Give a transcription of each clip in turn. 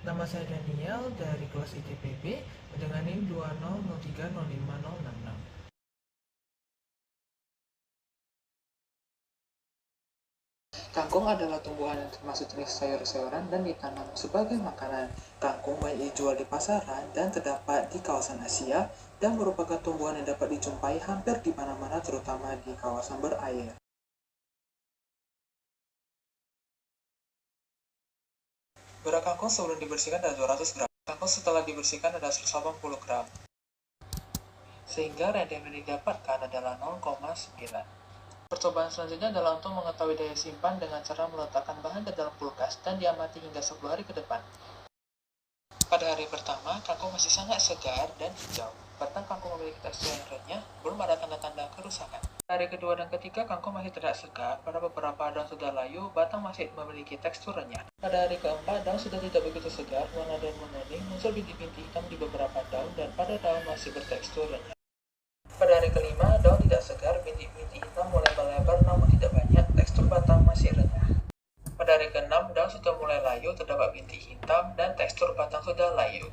Nama saya Daniel dari kelas ITPB dengan NIM 2003050666. Kangkung adalah tumbuhan yang termasuk jenis sayur-sayuran dan ditanam sebagai makanan. Kangkung banyak dijual di pasaran dan terdapat di kawasan Asia dan merupakan tumbuhan yang dapat dijumpai hampir di mana-mana terutama di kawasan berair. Berat kangkung sebelum dibersihkan adalah 200 gram. Kangkung setelah dibersihkan adalah 180 gram. Sehingga radian yang didapatkan adalah 0,9. Percobaan selanjutnya adalah untuk mengetahui daya simpan dengan cara meletakkan bahan ke dalam kulkas dan diamati hingga 10 hari ke depan. Pada hari pertama, kangkung masih sangat segar dan hijau. Batang kangkung memiliki tekstur yang renyah, belum ada tanda-tanda kerusakan. Pada hari kedua dan ketiga, kangkung masih terlihat segar. Pada beberapa daun sudah layu, batang masih memiliki tekstur renyah. Pada hari keempat, daun sudah tidak begitu segar, warna daun menguning, muncul bintik-bintik hitam di beberapa daun, dan pada daun masih bertekstur renyah. Pada hari kelima, daun tidak segar, bintik-bintik hitam mulai melebar namun tidak banyak, tekstur batang masih renyah. Pada hari ke-6, daun sudah mulai layu, terdapat bintik hitam, dan tekstur batang sudah layu.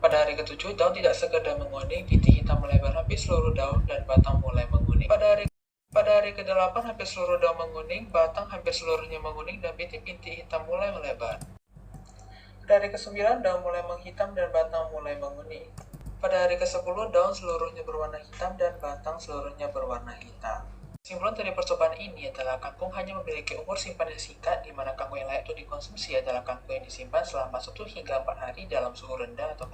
Pada hari ke-7, daun tidak segar dan menguning, bintik hitam melebar hampir seluruh daun, dan batang mulai menguning. Pada hari ke-8, hampir seluruh daun menguning, batang hampir seluruhnya menguning, dan bintik-bintik hitam mulai melebar. Pada hari ke-9, daun mulai menghitam dan batang mulai menguning. Pada hari ke-10, daun seluruhnya berwarna hitam dan batang seluruhnya berwarna hitam. Kesimpulan dari percobaan ini adalah kangkung hanya memiliki umur simpan yang singkat, di mana kangkung yang layak untuk dikonsumsi adalah kangkung yang disimpan selama 1 hingga 4 hari dalam suhu rendah atau.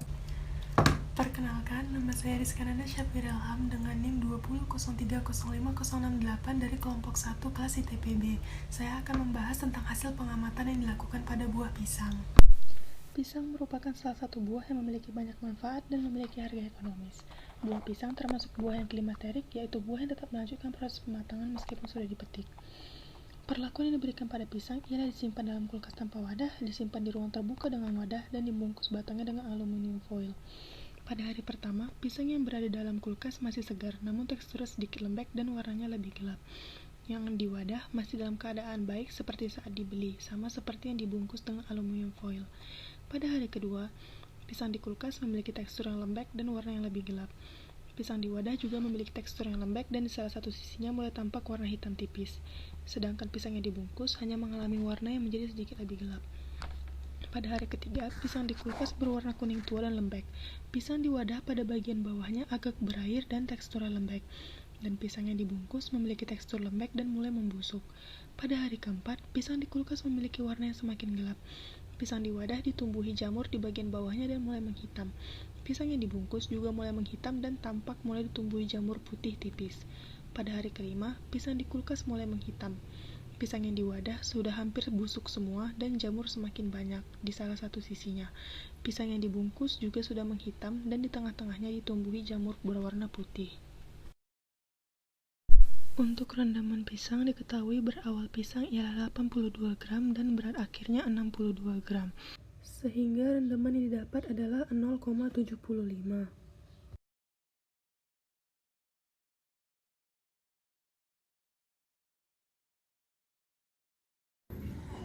Perkenalkan, nama saya Rizka Nanda Syafir Ilham dengan NIM 20.0305.068 dari kelompok 1 kelas ITPB. Saya akan membahas tentang hasil pengamatan yang dilakukan pada buah pisang. Pisang merupakan salah satu buah yang memiliki banyak manfaat dan memiliki harga ekonomis. Buah pisang termasuk buah yang klimaterik, yaitu buah yang tetap melanjutkan proses pematangan meskipun sudah dipetik. Perlakuan yang diberikan pada pisang ialah disimpan dalam kulkas tanpa wadah, disimpan di ruang terbuka dengan wadah, dan dibungkus batangnya dengan aluminium foil. Pada hari pertama, pisang yang berada dalam kulkas masih segar, namun teksturnya sedikit lembek dan warnanya lebih gelap. Yang di wadah masih dalam keadaan baik seperti saat dibeli, sama seperti yang dibungkus dengan aluminium foil. Pada hari kedua, pisang di kulkas memiliki tekstur yang lembek dan warna yang lebih gelap. Pisang di wadah juga memiliki tekstur yang lembek dan di salah satu sisinya mulai tampak warna hitam tipis. Sedangkan pisang yang dibungkus hanya mengalami warna yang menjadi sedikit lebih gelap. Pada hari ketiga, pisang di kulkas berwarna kuning tua dan lembek. Pisang di wadah pada bagian bawahnya agak berair dan teksturnya lembek. Dan pisang yang dibungkus memiliki tekstur lembek dan mulai membusuk. Pada hari keempat, pisang di kulkas memiliki warna yang semakin gelap. Pisang di wadah ditumbuhi jamur di bagian bawahnya dan mulai menghitam. Pisang yang dibungkus juga mulai menghitam dan tampak mulai ditumbuhi jamur putih tipis. Pada hari kelima, pisang di kulkas mulai menghitam. Pisang yang di wadah sudah hampir busuk semua dan jamur semakin banyak di salah satu sisinya. Pisang yang dibungkus juga sudah menghitam dan di tengah-tengahnya ditumbuhi jamur berwarna putih. Untuk rendaman pisang diketahui berawal pisang ialah 82 gram dan berat akhirnya 62 gram. Sehingga rendaman yang didapat adalah 0,75.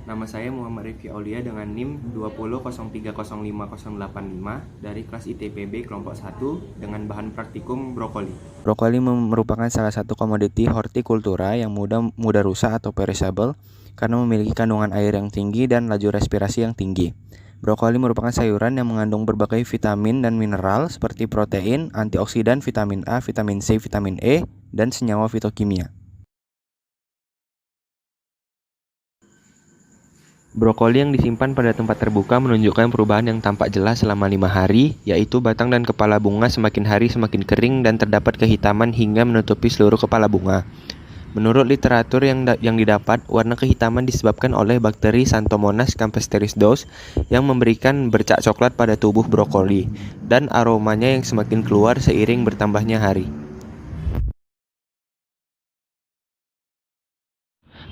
Nama saya Muhammad Rifki Aulia dengan NIM 20.0305.085 dari kelas ITPB kelompok 1 dengan bahan praktikum brokoli. Brokoli merupakan salah satu komoditi hortikultura yang mudah rusak atau perishable karena memiliki kandungan air yang tinggi dan laju respirasi yang tinggi. Brokoli merupakan sayuran yang mengandung berbagai vitamin dan mineral seperti protein, antioksidan, vitamin A, vitamin C, vitamin E, dan senyawa fitokimia. Brokoli yang disimpan pada tempat terbuka menunjukkan perubahan yang tampak jelas selama 5 hari, yaitu batang dan kepala bunga semakin hari semakin kering dan terdapat kehitaman hingga menutupi seluruh kepala bunga. Menurut literatur yang didapat, warna kehitaman disebabkan oleh bakteri Xanthomonas campestris DOS yang memberikan bercak coklat pada tubuh brokoli, dan aromanya yang semakin keluar seiring bertambahnya hari.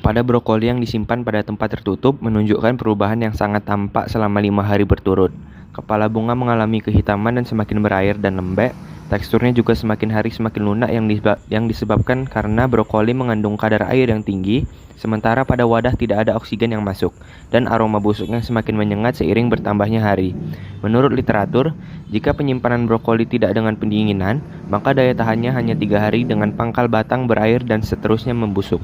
Pada brokoli yang disimpan pada tempat tertutup menunjukkan perubahan yang sangat tampak selama 5 hari berturut. Kepala bunga mengalami kehitaman dan semakin berair dan lembek, Teksturnya juga semakin hari semakin lunak yang disebabkan karena brokoli mengandung kadar air yang tinggi, sementara pada wadah tidak ada oksigen yang masuk, dan aroma busuknya semakin menyengat seiring bertambahnya hari. Menurut literatur, jika penyimpanan brokoli tidak dengan pendinginan, maka daya tahannya hanya 3 hari dengan pangkal batang berair dan seterusnya membusuk.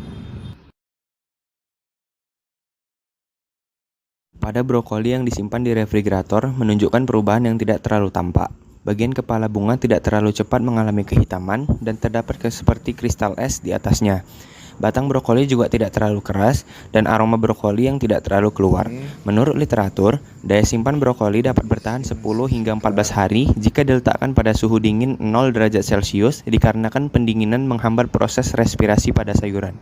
Pada brokoli yang disimpan di refrigerator menunjukkan perubahan yang tidak terlalu tampak. Bagian kepala bunga tidak terlalu cepat mengalami kehitaman dan terdapat seperti kristal es di atasnya. Batang brokoli juga tidak terlalu keras dan aroma brokoli yang tidak terlalu keluar. Menurut literatur, daya simpan brokoli dapat bertahan 10 hingga 14 hari jika diletakkan pada suhu dingin 0 derajat Celcius dikarenakan pendinginan menghambat proses respirasi pada sayuran.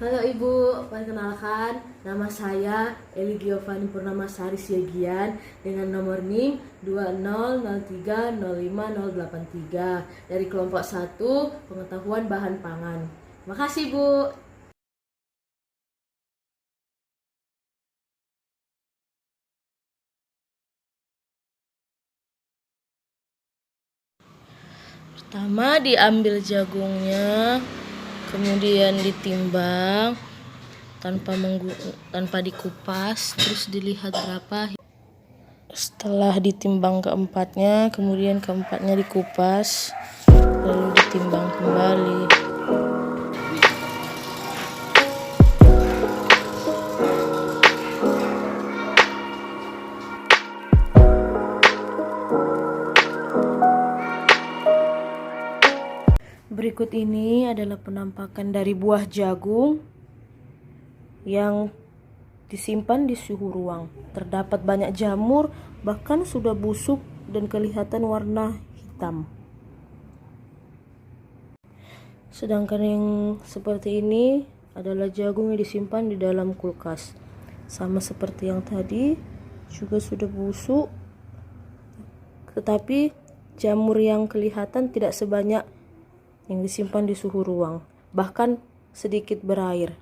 Halo Ibu, perkenalkan nama saya Eli Giovanni Purnamasari Siagian dengan nomor NIM 2003050083 dari kelompok 1 pengetahuan bahan pangan. Makasih Bu. Pertama diambil jagungnya, kemudian ditimbang tanpa dikupas, terus dilihat berapa. Setelah ditimbang keempatnya, kemudian keempatnya dikupas, lalu ditimbang kembali. Berikut ini adalah penampakan dari buah jagung yang disimpan di suhu ruang. Terdapat banyak jamur, bahkan sudah busuk dan kelihatan warna hitam. Sedangkan yang seperti ini adalah jagung yang disimpan di dalam kulkas. Sama seperti yang tadi, juga sudah busuk, tetapi jamur yang kelihatan tidak sebanyak yang disimpan di suhu ruang, bahkan sedikit berair.